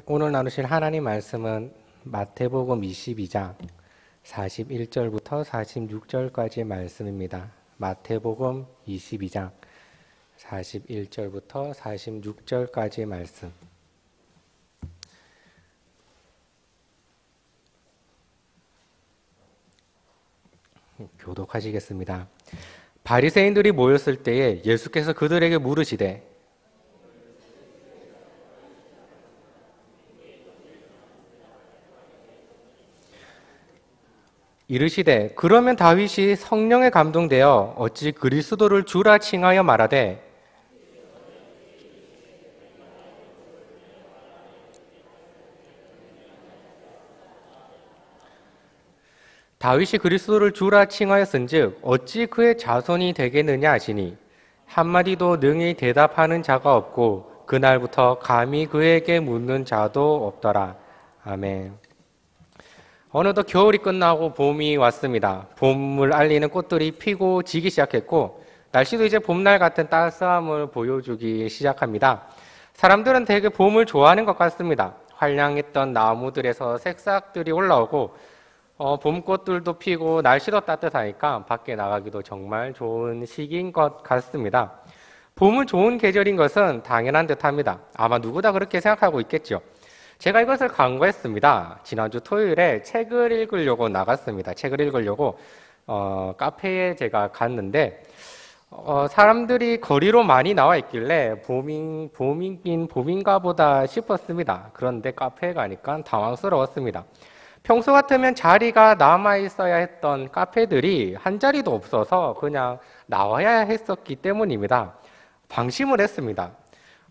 오늘 나누실 하나님 말씀은 마태복음 22장 41절부터 46절까지의 말씀입니다. 마태복음 22장 41절부터 46절까지의 말씀. 교독하시겠습니다. 바리새인들이 모였을 때에 예수께서 그들에게 물으시되 이르시되 그러면 다윗이 성령에 감동되어 어찌 그리스도를 주라 칭하여 말하되 다윗이 그리스도를 주라 칭하였은즉 어찌 그의 자손이 되겠느냐 하시니 한마디도 능히 대답하는 자가 없고 그날부터 감히 그에게 묻는 자도 없더라. 아멘. 어느덧 겨울이 끝나고 봄이 왔습니다. 봄을 알리는 꽃들이 피고 지기 시작했고 날씨도 이제 봄날 같은 따스함을 보여주기 시작합니다. 사람들은 되게 봄을 좋아하는 것 같습니다. 활량했던 나무들에서 새싹들이 올라오고 봄꽃들도 피고 날씨도 따뜻하니까 밖에 나가기도 정말 좋은 시기인 것 같습니다. 봄은 좋은 계절인 것은 당연한 듯합니다. 아마 누구나 그렇게 생각하고 있겠죠. 제가 이것을 간과했습니다. 지난주 토요일에 책을 읽으려고 나갔습니다. 책을 읽으려고 카페에 제가 갔는데 사람들이 거리로 많이 나와 있길래 봄인가 보다 싶었습니다. 그런데 카페에 가니까 당황스러웠습니다. 평소 같으면 자리가 남아있어야 했던 카페들이 한 자리도 없어서 그냥 나와야 했었기 때문입니다. 방심을 했습니다.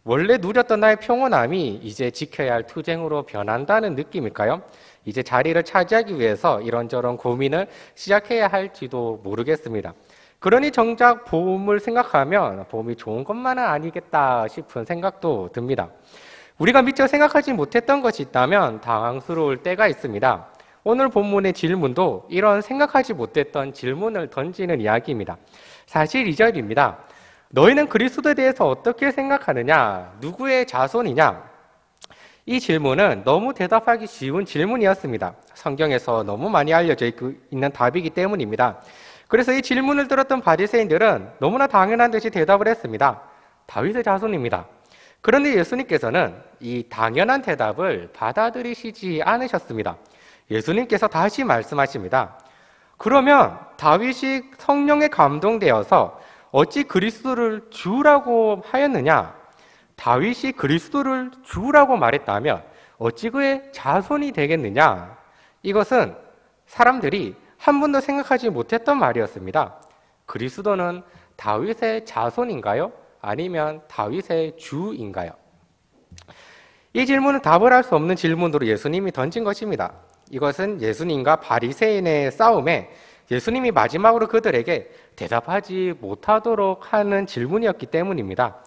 원래 누렸던 나의 평온함이 이제 지켜야 할 투쟁으로 변한다는 느낌일까요? 이제 자리를 차지하기 위해서 이런저런 고민을 시작해야 할지도 모르겠습니다. 그러니 정작 봄을 생각하면 봄이 좋은 것만은 아니겠다 싶은 생각도 듭니다. 우리가 미처 생각하지 못했던 것이 있다면 당황스러울 때가 있습니다. 오늘 본문의 질문도 이런 생각하지 못했던 질문을 던지는 이야기입니다. 42절입니다. 너희는 그리스도에 대해서 어떻게 생각하느냐? 누구의 자손이냐? 이 질문은 너무 대답하기 쉬운 질문이었습니다. 성경에서 너무 많이 알려져 있는 답이기 때문입니다. 그래서 이 질문을 들었던 바리새인들은 너무나 당연한 듯이 대답을 했습니다. 다윗의 자손입니다. 그런데 예수님께서는 이 당연한 대답을 받아들이시지 않으셨습니다. 예수님께서 다시 말씀하십니다. 그러면 다윗이 성령에 감동되어서 어찌 그리스도를 주라고 하였느냐? 다윗이 그리스도를 주라고 말했다면 어찌 그의 자손이 되겠느냐? 이것은 사람들이 한 번도 생각하지 못했던 말이었습니다. 그리스도는 다윗의 자손인가요? 아니면 다윗의 주인가요? 이 질문은 답을 할 수 없는 질문으로 예수님이 던진 것입니다. 이것은 예수님과 바리새인의 싸움에 예수님이 마지막으로 그들에게 대답하지 못하도록 하는 질문이었기 때문입니다.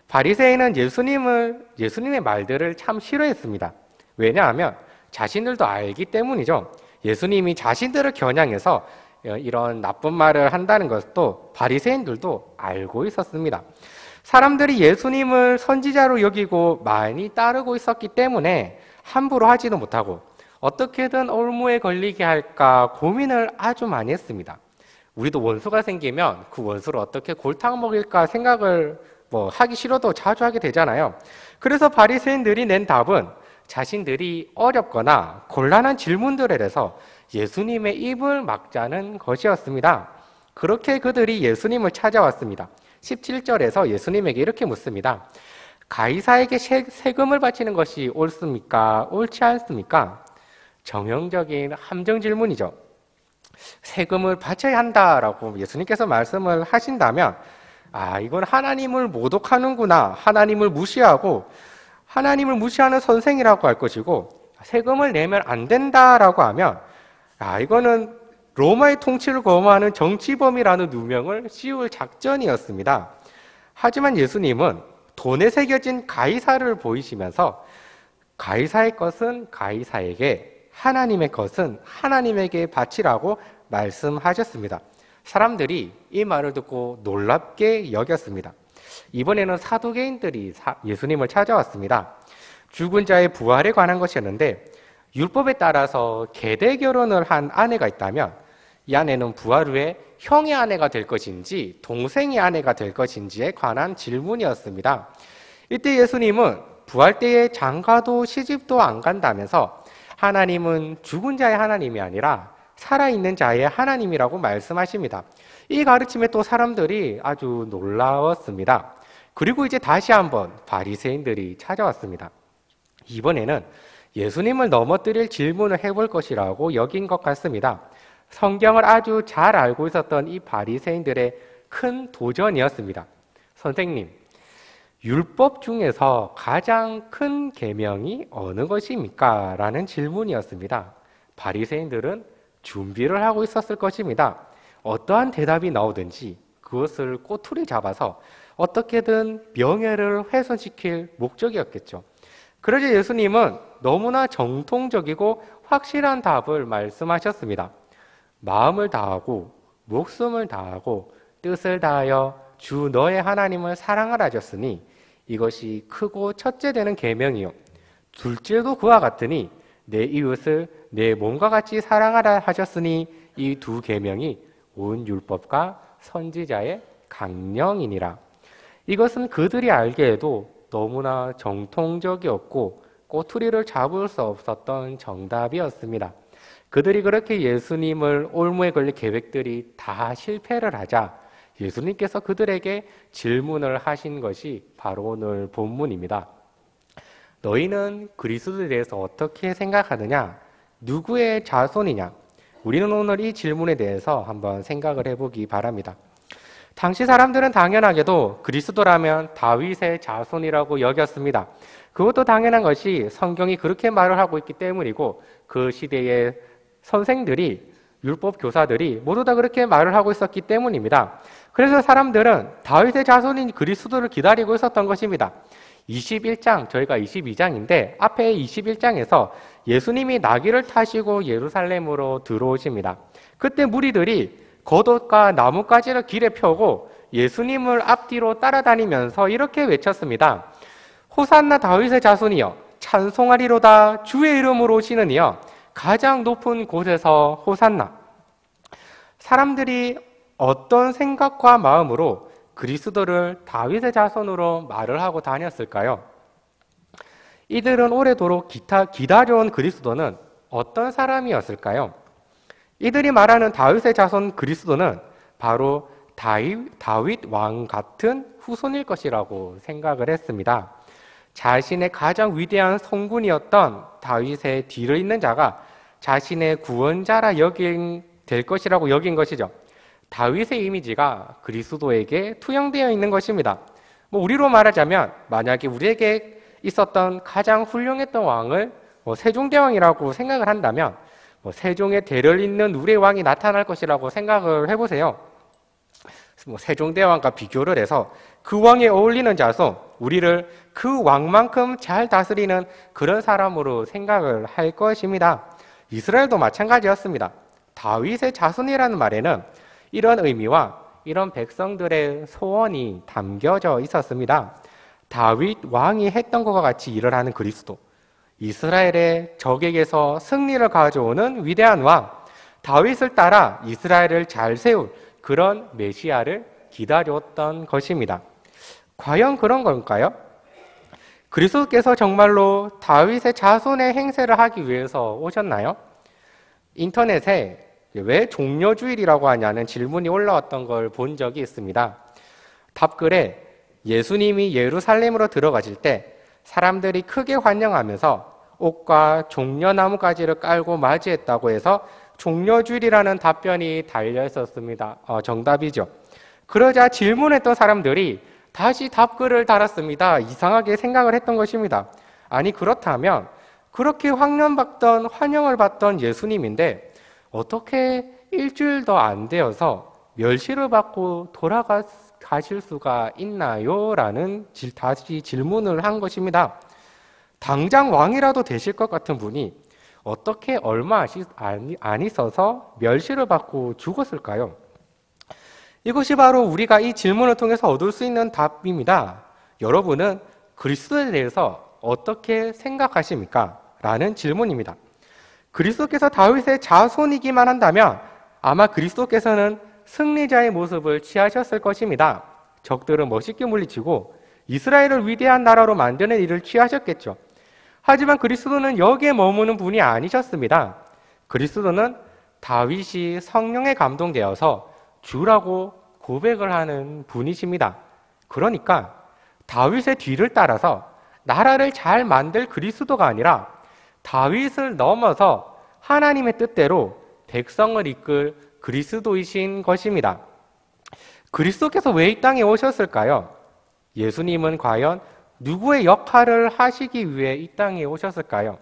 바리새인은 예수님의 말들을 참 싫어했습니다. 왜냐하면 자신들도 알기 때문이죠. 예수님이 자신들을 겨냥해서 이런 나쁜 말을 한다는 것도 바리새인들도 알고 있었습니다. 사람들이 예수님을 선지자로 여기고 많이 따르고 있었기 때문에 함부로 하지도 못하고 어떻게든 올무에 걸리게 할까 고민을 아주 많이 했습니다. 우리도 원수가 생기면 그 원수를 어떻게 골탕 먹일까 생각을 하기 싫어도 자주 하게 되잖아요. 그래서 바리새인들이 낸 답은 자신들이 어렵거나 곤란한 질문들에 대해서 예수님의 입을 막자는 것이었습니다. 그렇게 그들이 예수님을 찾아왔습니다. 17절에서 예수님에게 이렇게 묻습니다. 가이사에게 세금을 바치는 것이 옳습니까? 옳지 않습니까? 정형적인 함정 질문이죠. 세금을 바쳐야 한다라고 예수님께서 말씀을 하신다면 이건 하나님을 모독하는구나. 하나님을 무시하는 선생이라고 할 것이고 세금을 내면 안 된다라고 하면 이거는 로마의 통치를 거부하는 정치범이라는 누명을 씌울 작전이었습니다. 하지만 예수님은 돈에 새겨진 가이사를 보이시면서 가이사의 것은 가이사에게 하나님의 것은 하나님에게 바치라고 말씀하셨습니다. 사람들이 이 말을 듣고 놀랍게 여겼습니다. 이번에는 사두개인들이 예수님을 찾아왔습니다. 죽은 자의 부활에 관한 것이었는데 율법에 따라서 계대 결혼을 한 아내가 있다면 이 아내는 부활 후에 형의 아내가 될 것인지 동생의 아내가 될 것인지에 관한 질문이었습니다. 이때 예수님은 부활 때에 장가도 시집도 안 간다면서 하나님은 죽은 자의 하나님이 아니라 살아있는 자의 하나님이라고 말씀하십니다. 이 가르침에 또 사람들이 아주 놀라웠습니다. 그리고 이제 다시 한번 바리새인들이 찾아왔습니다. 이번에는 예수님을 넘어뜨릴 질문을 해볼 것이라고 여긴 것 같습니다. 성경을 아주 잘 알고 있었던 이 바리새인들의 큰 도전이었습니다. 선생님, 율법 중에서 가장 큰 계명이 어느 것입니까? 라는 질문이었습니다. 바리새인들은 준비를 하고 있었을 것입니다. 어떠한 대답이 나오든지 그것을 꼬투리 잡아서 어떻게든 명예를 훼손시킬 목적이었겠죠. 그러자 예수님은 너무나 정통적이고 확실한 답을 말씀하셨습니다. 마음을 다하고 목숨을 다하고 뜻을 다하여 주 너의 하나님을 사랑하라 하셨으니 이것이 크고 첫째 되는 계명이요 둘째도 그와 같으니 내 이웃을 내 몸과 같이 사랑하라 하셨으니 이 두 계명이 온 율법과 선지자의 강령이니라. 이것은 그들이 알기에도 너무나 정통적이었고 꼬투리를 잡을 수 없었던 정답이었습니다. 그들이 그렇게 예수님을 올무에 걸릴 계획들이 다 실패를 하자 예수님께서 그들에게 질문을 하신 것이 바로 오늘 본문입니다. 너희는 그리스도에 대해서 어떻게 생각하느냐? 누구의 자손이냐? 우리는 오늘 이 질문에 대해서 한번 생각을 해보기 바랍니다. 당시 사람들은 당연하게도 그리스도라면 다윗의 자손이라고 여겼습니다. 그것도 당연한 것이 성경이 그렇게 말을 하고 있기 때문이고 그 시대의 선생들이 율법 교사들이 모두 다 그렇게 말을 하고 있었기 때문입니다. 그래서 사람들은 다윗의 자손인 그리스도를 기다리고 있었던 것입니다. 21장, 저희가 22장인데 앞에 21장에서 예수님이 나귀를 타시고 예루살렘으로 들어오십니다. 그때 무리들이 겉옷과 나뭇가지를 길에 펴고 예수님을 앞뒤로 따라다니면서 이렇게 외쳤습니다. 호산나 다윗의 자손이여 찬송하리로다 주의 이름으로 오시는 이여 가장 높은 곳에서 호산나. 사람들이 어떤 생각과 마음으로 그리스도를 다윗의 자손으로 말을 하고 다녔을까요? 이들은 오래도록 기다려온 그리스도는 어떤 사람이었을까요? 이들이 말하는 다윗의 자손 그리스도는 바로 다윗 왕 같은 후손일 것이라고 생각을 했습니다. 자신의 가장 위대한 성군이었던 다윗의 뒤를 잇는 자가 자신의 구원자라 될 것이라고 여긴 것이죠. 다윗의 이미지가 그리스도에게 투영되어 있는 것입니다. 우리로 말하자면 만약에 우리에게 있었던 가장 훌륭했던 왕을 세종대왕이라고 생각을 한다면 세종의 대를 잇는 우리의 왕이 나타날 것이라고 생각을 해보세요. 세종대왕과 비교를 해서 그 왕에 어울리는 자손, 우리를 그 왕만큼 잘 다스리는 그런 사람으로 생각을 할 것입니다. 이스라엘도 마찬가지였습니다. 다윗의 자손이라는 말에는 이런 의미와 이런 백성들의 소원이 담겨져 있었습니다. 다윗 왕이 했던 것과 같이 일을 하는 그리스도, 이스라엘의 적에게서 승리를 가져오는 위대한 왕, 다윗을 따라 이스라엘을 잘 세울 그런 메시아를 기다렸던 것입니다. 과연 그런 걸까요? 그리스도께서 정말로 다윗의 자손의 행세를 하기 위해서 오셨나요? 인터넷에 왜 종려주일이라고 하냐는 질문이 올라왔던 걸 본 적이 있습니다. 답글에 예수님이 예루살렘으로 들어가실 때 사람들이 크게 환영하면서 옷과 종려나무가지를 깔고 맞이했다고 해서 종려주일이라는 답변이 달려 있었습니다. 정답이죠. 그러자 질문했던 사람들이 다시 답글을 달았습니다. 이상하게 생각을 했던 것입니다. 아니 그렇다면 그렇게 환영을 받던 예수님인데 어떻게 일주일도 안 되어서 멸시를 받고 돌아가실 수가 있나요? 라는 다시 질문을 한 것입니다. 당장 왕이라도 되실 것 같은 분이 어떻게 얼마 안 있어서 멸시를 받고 죽었을까요? 이것이 바로 우리가 이 질문을 통해서 얻을 수 있는 답입니다. 여러분은 그리스도에 대해서 어떻게 생각하십니까? 라는 질문입니다. 그리스도께서 다윗의 자손이기만 한다면 아마 그리스도께서는 승리자의 모습을 취하셨을 것입니다. 적들을 멋있게 물리치고 이스라엘을 위대한 나라로 만드는 일을 취하셨겠죠. 하지만 그리스도는 여기에 머무는 분이 아니셨습니다. 그리스도는 다윗이 성령에 감동되어서 주라고 고백을 하는 분이십니다. 그러니까 다윗의 뒤를 따라서 나라를 잘 만들 그리스도가 아니라 다윗을 넘어서 하나님의 뜻대로 백성을 이끌 그리스도이신 것입니다. 그리스도께서 왜 이 땅에 오셨을까요? 예수님은 과연 누구의 역할을 하시기 위해 이 땅에 오셨을까요?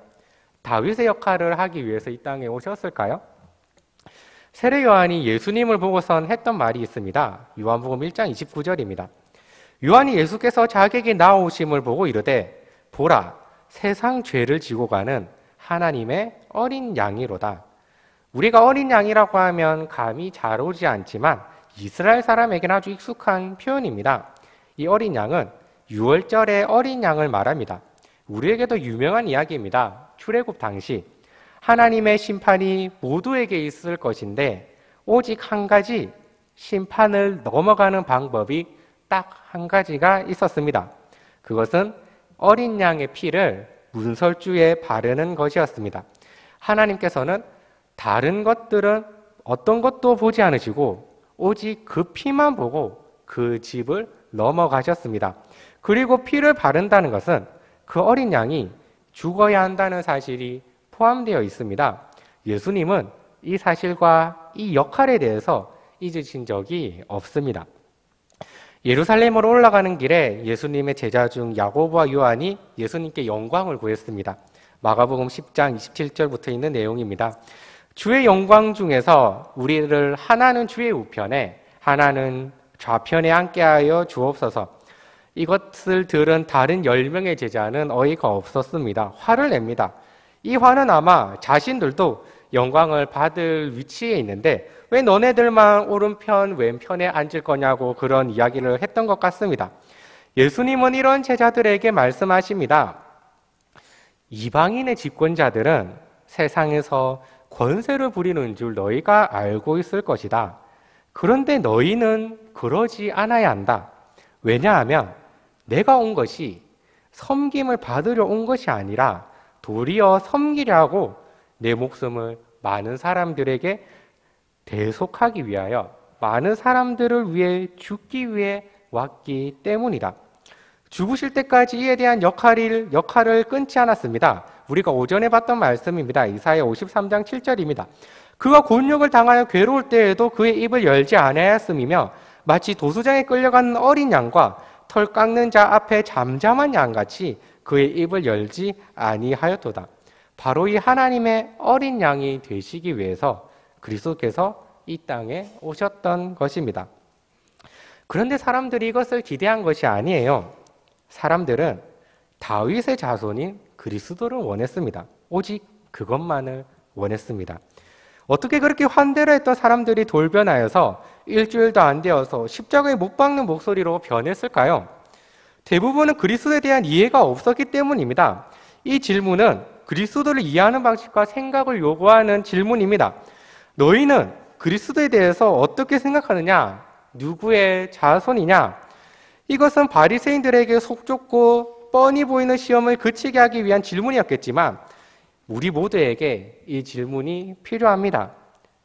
다윗의 역할을 하기 위해서 이 땅에 오셨을까요? 세례 요한이 예수님을 보고선 했던 말이 있습니다. 요한복음 1장 29절입니다. 요한이 예수께서 자기에게 나오심을 보고 이르되 보라 세상 죄를 지고 가는 하나님의 어린 양이로다. 우리가 어린 양이라고 하면 감이 잘 오지 않지만 이스라엘 사람에게는 아주 익숙한 표현입니다. 이 어린 양은 유월절의 어린 양을 말합니다. 우리에게도 유명한 이야기입니다. 출애굽 당시 하나님의 심판이 모두에게 있을 것인데 오직 한 가지 심판을 넘어가는 방법이 딱 한 가지가 있었습니다. 그것은 어린 양의 피를 문설주에 바르는 것이었습니다. 하나님께서는 다른 것들은 어떤 것도 보지 않으시고 오직 그 피만 보고 그 집을 넘어가셨습니다. 그리고 피를 바른다는 것은 그 어린 양이 죽어야 한다는 사실이 포함되어 있습니다. 예수님은 이 사실과 이 역할에 대해서 잊으신 적이 없습니다. 예루살렘으로 올라가는 길에 예수님의 제자 중 야고보와 요한이 예수님께 영광을 구했습니다. 마가복음 10장 27절부터 있는 내용입니다. 주의 영광 중에서 우리를 하나는 주의 우편에 하나는 좌편에 앉게 하여 주옵소서. 이것을 들은 다른 10명의 제자는 어이가 없었습니다. 화를 냅니다. 이 화는 아마 자신들도 영광을 받을 위치에 있는데 왜 너네들만 오른편 왼편에 앉을 거냐고 그런 이야기를 했던 것 같습니다. 예수님은 이런 제자들에게 말씀하십니다. 이방인의 집권자들은 세상에서 권세를 부리는 줄 너희가 알고 있을 것이다. 그런데 너희는 그러지 않아야 한다. 왜냐하면 내가 온 것이 섬김을 받으려 온 것이 아니라 도리어 섬기려고 내 목숨을 많은 사람들에게 대속하기 위하여 많은 사람들을 위해 죽기 위해 왔기 때문이다. 죽으실 때까지 이에 대한 역할을 끊지 않았습니다. 우리가 오전에 봤던 말씀입니다. 이사야 53장 7절입니다. 그가 곤욕을 당하여 괴로울 때에도 그의 입을 열지 아니하였음이며 마치 도수장에 끌려가는 어린 양과 털 깎는 자 앞에 잠잠한 양같이 그의 입을 열지 아니하였도다. 바로 이 하나님의 어린 양이 되시기 위해서 그리스도께서 이 땅에 오셨던 것입니다. 그런데 사람들이 이것을 기대한 것이 아니에요. 사람들은 다윗의 자손인 그리스도를 원했습니다. 오직 그것만을 원했습니다. 어떻게 그렇게 환대를 했던 사람들이 돌변하여서 일주일도 안 되어서 십자가에 못 박는 목소리로 변했을까요? 대부분은 그리스도에 대한 이해가 없었기 때문입니다. 이 질문은 그리스도를 이해하는 방식과 생각을 요구하는 질문입니다. 너희는 그리스도에 대해서 어떻게 생각하느냐? 누구의 자손이냐? 이것은 바리새인들에게 속좁고 뻔히 보이는 시험을 그치게 하기 위한 질문이었겠지만 우리 모두에게 이 질문이 필요합니다.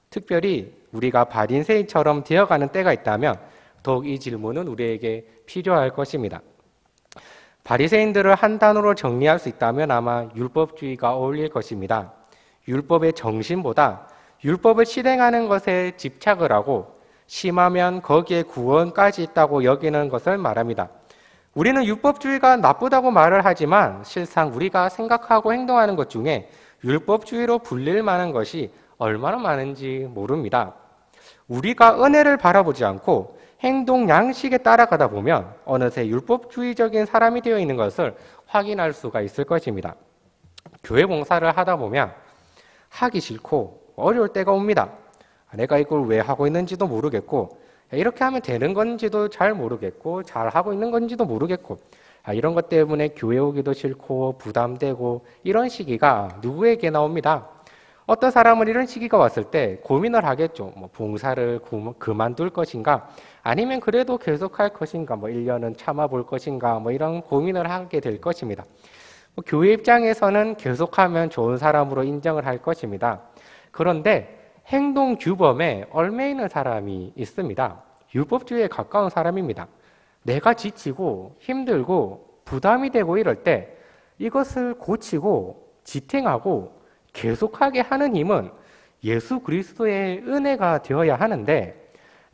특별히 우리가 바리새인처럼 되어가는 때가 있다면 더욱 이 질문은 우리에게 필요할 것입니다. 바리새인들을 한 단어로 정리할 수 있다면 아마 율법주의가 어울릴 것입니다. 율법의 정신보다 율법을 실행하는 것에 집착을 하고 심하면 거기에 구원까지 있다고 여기는 것을 말합니다. 우리는 율법주의가 나쁘다고 말을 하지만 실상 우리가 생각하고 행동하는 것 중에 율법주의로 불릴 만한 것이 얼마나 많은지 모릅니다. 우리가 은혜를 바라보지 않고 행동 양식에 따라가다 보면 어느새 율법주의적인 사람이 되어 있는 것을 확인할 수가 있을 것입니다. 교회 봉사를 하다 보면 하기 싫고 어려울 때가 옵니다. 내가 이걸 왜 하고 있는지도 모르겠고 이렇게 하면 되는 건지도 잘 모르겠고 잘 하고 있는 건지도 모르겠고 이런 것 때문에 교회 오기도 싫고 부담되고 이런 시기가 누구에게 나옵니다. 어떤 사람은 이런 시기가 왔을 때 고민을 하겠죠. 뭐 봉사를 그만둘 것인가, 아니면 그래도 계속할 것인가, 뭐 1년은 참아볼 것인가, 뭐 이런 고민을 하게 될 것입니다. 교회 입장에서는 계속하면 좋은 사람으로 인정을 할 것입니다. 그런데 행동 규범에 얽매이는 사람이 있습니다. 율법주의에 가까운 사람입니다. 내가 지치고 힘들고 부담이 되고 이럴 때 이것을 고치고 지탱하고 계속하게 하는 힘은 예수 그리스도의 은혜가 되어야 하는데,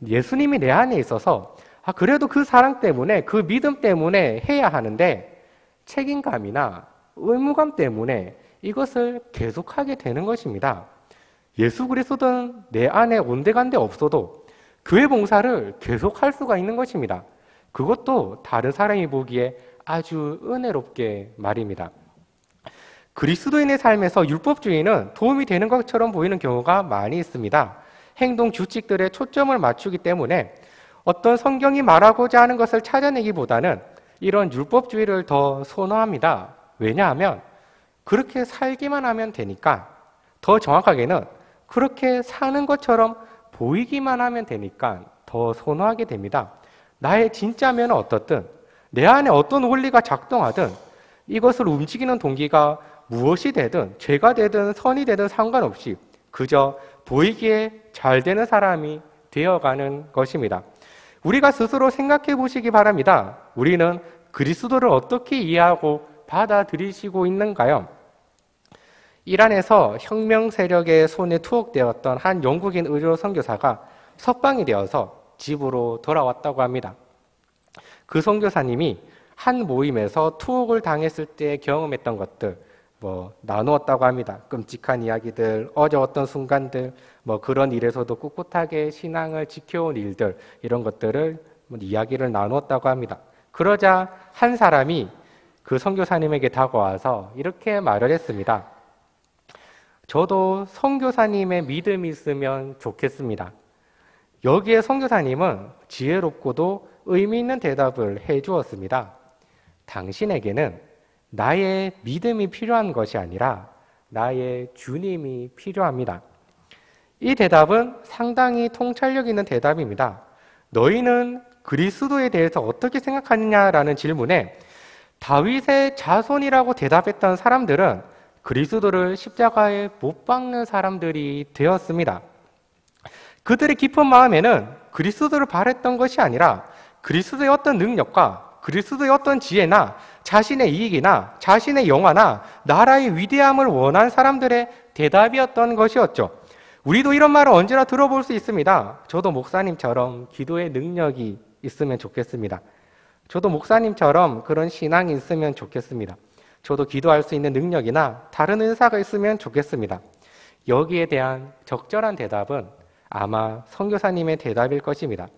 예수님이 내 안에 있어서 그래도 그 사랑 때문에, 그 믿음 때문에 해야 하는데 책임감이나 의무감 때문에 이것을 계속하게 되는 것입니다. 예수 그리스도는 내 안에 온데간데 없어도 교회 봉사를 계속할 수가 있는 것입니다. 그것도 다른 사람이 보기에 아주 은혜롭게 말입니다. 그리스도인의 삶에서 율법주의는 도움이 되는 것처럼 보이는 경우가 많이 있습니다. 행동 규칙들에 초점을 맞추기 때문에 어떤 성경이 말하고자 하는 것을 찾아내기보다는 이런 율법주의를 더 선호합니다. 왜냐하면 그렇게 살기만 하면 되니까, 더 정확하게는 그렇게 사는 것처럼 보이기만 하면 되니까 더 선호하게 됩니다. 나의 진짜면 어떻든, 내 안에 어떤 원리가 작동하든 이것을 움직이는 동기가 무엇이 되든, 죄가 되든 선이 되든 상관없이 그저 보이기에 잘 되는 사람이 되어가는 것입니다. 우리가 스스로 생각해 보시기 바랍니다. 우리는 그리스도를 어떻게 이해하고 받아들이시고 있는가요? 이란에서 혁명 세력의 손에 투옥되었던 한 영국인 의료 선교사가 석방이 되어서 집으로 돌아왔다고 합니다. 그 선교사님이 한 모임에서 투옥을 당했을 때 경험했던 것들 나누었다고 합니다. 끔찍한 이야기들, 어려웠던 순간들, 그런 일에서도 꿋꿋하게 신앙을 지켜온 일들, 이런 것들을 이야기를 나누었다고 합니다. 그러자 한 사람이 그 선교사님에게 다가와서 이렇게 말을 했습니다. 저도 선교사님의 믿음이 있으면 좋겠습니다. 여기에 선교사님은 지혜롭고도 의미 있는 대답을 해 주었습니다. 당신에게는 나의 믿음이 필요한 것이 아니라 나의 주님이 필요합니다. 이 대답은 상당히 통찰력 있는 대답입니다. 너희는 그리스도에 대해서 어떻게 생각하느냐라는 질문에 다윗의 자손이라고 대답했던 사람들은 그리스도를 십자가에 못 박는 사람들이 되었습니다. 그들의 깊은 마음에는 그리스도를 바랬던 것이 아니라 그리스도의 어떤 능력과 그리스도의 어떤 지혜나 자신의 이익이나 자신의 영화나 나라의 위대함을 원한 사람들의 대답이었던 것이었죠. 우리도 이런 말을 언제나 들어볼 수 있습니다. 저도 목사님처럼 기도의 능력이 있으면 좋겠습니다. 저도 목사님처럼 그런 신앙이 있으면 좋겠습니다. 저도 기도할 수 있는 능력이나 다른 은사가 있으면 좋겠습니다. 여기에 대한 적절한 대답은 아마 선교사님의 대답일 것입니다.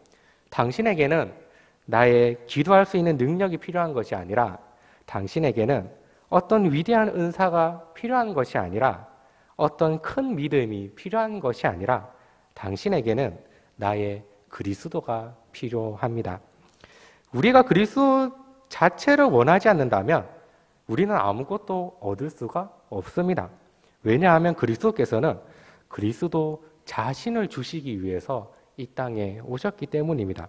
당신에게는 나의 기도할 수 있는 능력이 필요한 것이 아니라, 당신에게는 어떤 위대한 은사가 필요한 것이 아니라, 어떤 큰 믿음이 필요한 것이 아니라 당신에게는 나의 그리스도가 필요합니다. 우리가 그리스도 자체를 원하지 않는다면 우리는 아무것도 얻을 수가 없습니다. 왜냐하면 그리스도께서는 그리스도 자신을 주시기 위해서 이 땅에 오셨기 때문입니다.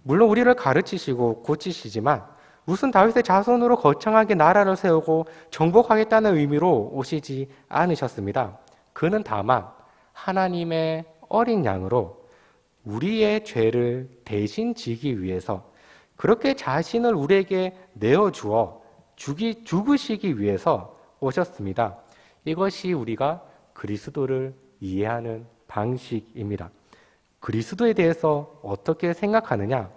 물론 우리를 가르치시고 고치시지만 무슨 다윗의 자손으로 거창하게 나라를 세우고 정복하겠다는 의미로 오시지 않으셨습니다. 그는 다만 하나님의 어린 양으로 우리의 죄를 대신 지기 위해서, 그렇게 자신을 우리에게 내어주어 죽으시기 위해서 오셨습니다. 이것이 우리가 그리스도를 이해하는 방식입니다. 그리스도에 대해서 어떻게 생각하느냐?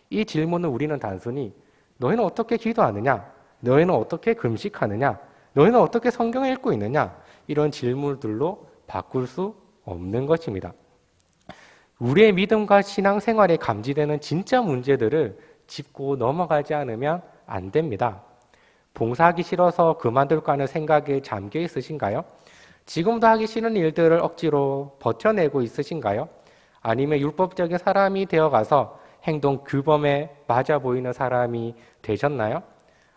이 질문을 우리는 단순히 너희는 어떻게 기도하느냐? 너희는 어떻게 금식하느냐? 너희는 어떻게 성경을 읽고 있느냐? 이런 질문들로 바꿀 수 없는 것입니다. 우리의 믿음과 신앙생활에 감지되는 진짜 문제들을 짚고 넘어가지 않으면 안 됩니다. 봉사하기 싫어서 그만둘까 하는 생각에 잠겨 있으신가요? 지금도 하기 싫은 일들을 억지로 버텨내고 있으신가요? 아니면 율법적인 사람이 되어가서 행동 규범에 맞아 보이는 사람이 되셨나요?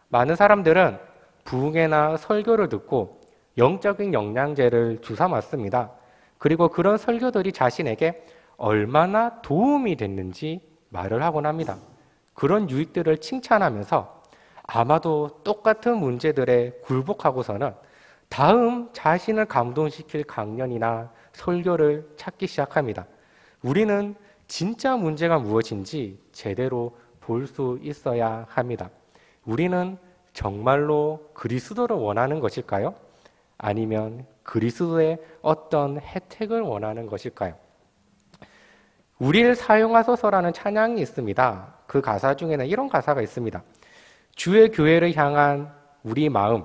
많은 사람들은 부흥회나 설교를 듣고 영적인 영양제를 주사 맞습니다. 그리고 그런 설교들이 자신에게 얼마나 도움이 됐는지 말을 하곤 합니다. 그런 유익들을 칭찬하면서 아마도 똑같은 문제들에 굴복하고서는 다음 자신을 감동시킬 강연이나 설교를 찾기 시작합니다. 우리는 진짜 문제가 무엇인지 제대로 볼 수 있어야 합니다. 우리는 정말로 그리스도를 원하는 것일까요? 아니면 그리스도의 어떤 혜택을 원하는 것일까요? 우리를 사용하소서라는 찬양이 있습니다. 그 가사 중에는 이런 가사가 있습니다. 주의 교회를 향한 우리 마음,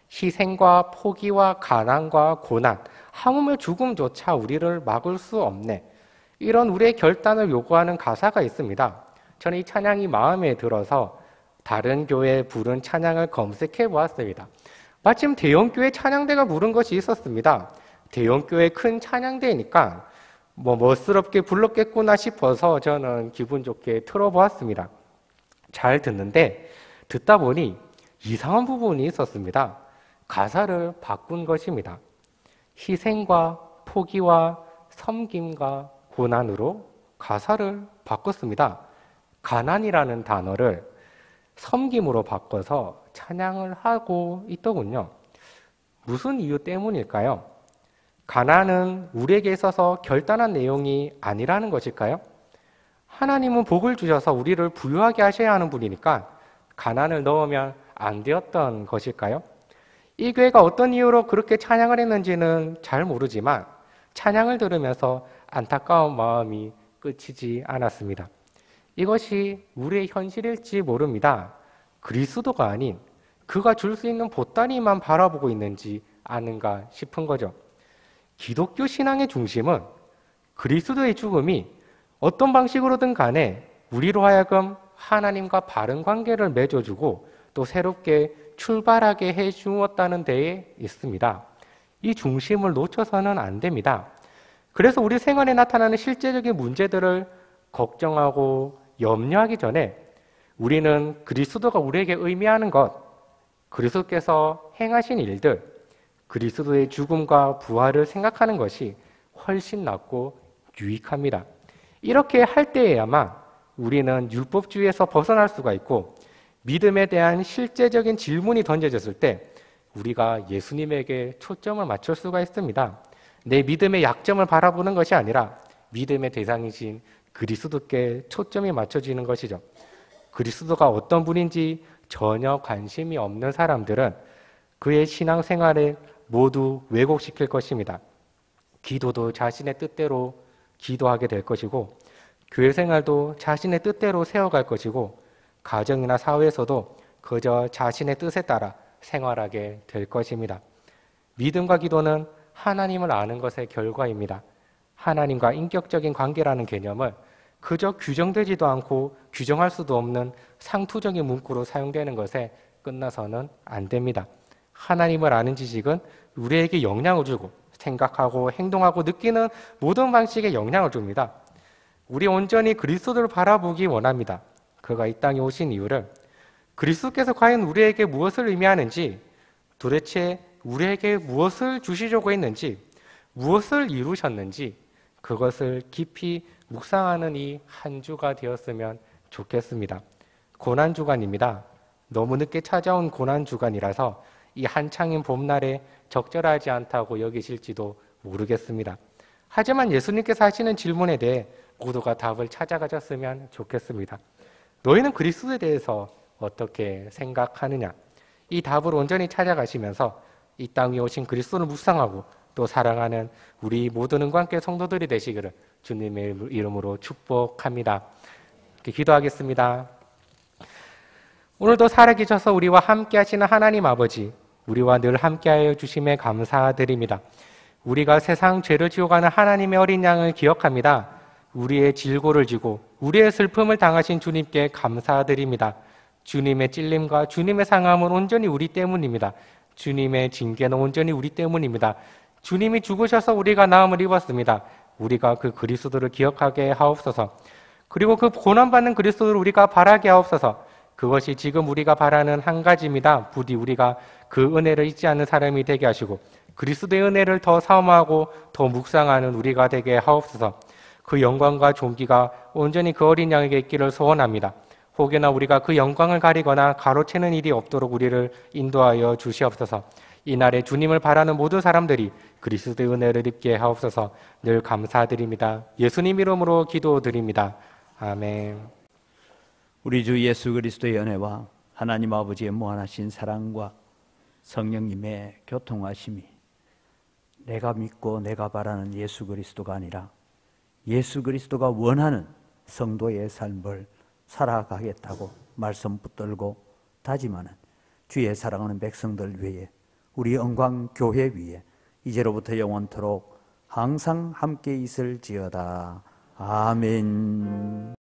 희생과 포기와 가난과 고난, 하물며 죽음조차 우리를 막을 수 없네. 이런 우리의 결단을 요구하는 가사가 있습니다. 저는 이 찬양이 마음에 들어서 다른 교회에 부른 찬양을 검색해 보았습니다. 마침 대형교회 찬양대가 부른 것이 있었습니다. 대형교회 큰 찬양대니까 멋스럽게 불렀겠구나 싶어서 저는 기분 좋게 틀어보았습니다. 잘 듣는데 듣다 보니 이상한 부분이 있었습니다. 가사를 바꾼 것입니다. 희생과 포기와 섬김과 고난으로 가사를 바꿨습니다. 가난이라는 단어를 섬김으로 바꿔서 찬양을 하고 있더군요. 무슨 이유 때문일까요? 가난은 우리에게 있어서 결단한 내용이 아니라는 것일까요? 하나님은 복을 주셔서 우리를 부유하게 하셔야 하는 분이니까 가난을 넣으면 안 되었던 것일까요? 이 교회가 어떤 이유로 그렇게 찬양을 했는지는 잘 모르지만 찬양을 들으면서 안타까운 마음이 끝이지 않았습니다. 이것이 우리의 현실일지 모릅니다. 그리스도가 아닌 그가 줄 수 있는 보따리만 바라보고 있는지 아는가 싶은 거죠. 기독교 신앙의 중심은 그리스도의 죽음이 어떤 방식으로든 간에 우리로 하여금 하나님과 바른 관계를 맺어주고 또 새롭게 출발하게 해주었다는 데에 있습니다. 이 중심을 놓쳐서는 안 됩니다. 그래서 우리 생활에 나타나는 실제적인 문제들을 걱정하고 염려하기 전에 우리는 그리스도가 우리에게 의미하는 것, 그리스도께서 행하신 일들, 그리스도의 죽음과 부활을 생각하는 것이 훨씬 낫고 유익합니다. 이렇게 할 때에야만 우리는 율법주의에서 벗어날 수가 있고 믿음에 대한 실제적인 질문이 던져졌을 때 우리가 예수님에게 초점을 맞출 수가 있습니다. 내 믿음의 약점을 바라보는 것이 아니라 믿음의 대상이신 그리스도께 초점이 맞춰지는 것이죠. 그리스도가 어떤 분인지 전혀 관심이 없는 사람들은 그의 신앙생활을 모두 왜곡시킬 것입니다. 기도도 자신의 뜻대로 기도하게 될 것이고 교회 생활도 자신의 뜻대로 세워갈 것이고 가정이나 사회에서도 그저 자신의 뜻에 따라 생활하게 될 것입니다. 믿음과 기도는 하나님을 아는 것의 결과입니다. 하나님과 인격적인 관계라는 개념을 그저 규정되지도 않고 규정할 수도 없는 상투적인 문구로 사용되는 것에 끝나서는 안 됩니다. 하나님을 아는 지식은 우리에게 영향을 주고 생각하고 행동하고 느끼는 모든 방식에 영향을 줍니다. 우리 온전히 그리스도를 바라보기 원합니다. 그가 이 땅에 오신 이유를 그리스도께서 과연 우리에게 무엇을 의미하는지 도대체 우리에게 무엇을 주시려고 했는지 무엇을 이루셨는지 그것을 깊이 묵상하는 이 한 주가 되었으면 좋겠습니다. 고난주간입니다. 너무 늦게 찾아온 고난주간이라서 이 한창인 봄날에 적절하지 않다고 여기실지도 모르겠습니다. 하지만 예수님께서 하시는 질문에 대해 모두가 답을 찾아가셨으면 좋겠습니다. 너희는 그리스도에 대해서 어떻게 생각하느냐? 이 답을 온전히 찾아가시면서 이 땅 위에 오신 그리스도를 묵상하고 또 사랑하는 우리 모든 은과 함께 성도들이 되시기를 주님의 이름으로 축복합니다. 이렇게 기도하겠습니다. 오늘도 살아계셔서 우리와 함께 하시는 하나님 아버지, 우리와 늘 함께하여 주심에 감사드립니다. 우리가 세상 죄를 지어가는 하나님의 어린 양을 기억합니다. 우리의 질고를 지고 우리의 슬픔을 당하신 주님께 감사드립니다. 주님의 찔림과 주님의 상함은 온전히 우리 때문입니다. 주님의 징계는 온전히 우리 때문입니다. 주님이 죽으셔서 우리가 나음을 입었습니다. 우리가 그 그리스도를 기억하게 하옵소서. 그리고 그 고난받는 그리스도를 우리가 바라게 하옵소서. 그것이 지금 우리가 바라는 한 가지입니다. 부디 우리가 그 은혜를 잊지 않는 사람이 되게 하시고 그리스도의 은혜를 더 사모하고 더 묵상하는 우리가 되게 하옵소서. 그 영광과 존귀가 온전히 그 어린 양에게 있기를 소원합니다. 혹여나 우리가 그 영광을 가리거나 가로채는 일이 없도록 우리를 인도하여 주시옵소서. 이날에 주님을 바라는 모든 사람들이 그리스도의 은혜를 입게 하옵소서. 늘 감사드립니다. 예수님 이름으로 기도드립니다. 아멘. 우리 주 예수 그리스도의 은혜와 하나님 아버지의 무한하신 사랑과 성령님의 교통하심이 내가 믿고 내가 바라는 예수 그리스도가 아니라 예수 그리스도가 원하는 성도의 삶을 살아가겠다고 말씀 붙들고 다짐하는 주의 사랑하는 백성들 위해 우리 영광교회 위에 이제로부터 영원토록 항상 함께 있을지어다. 아멘.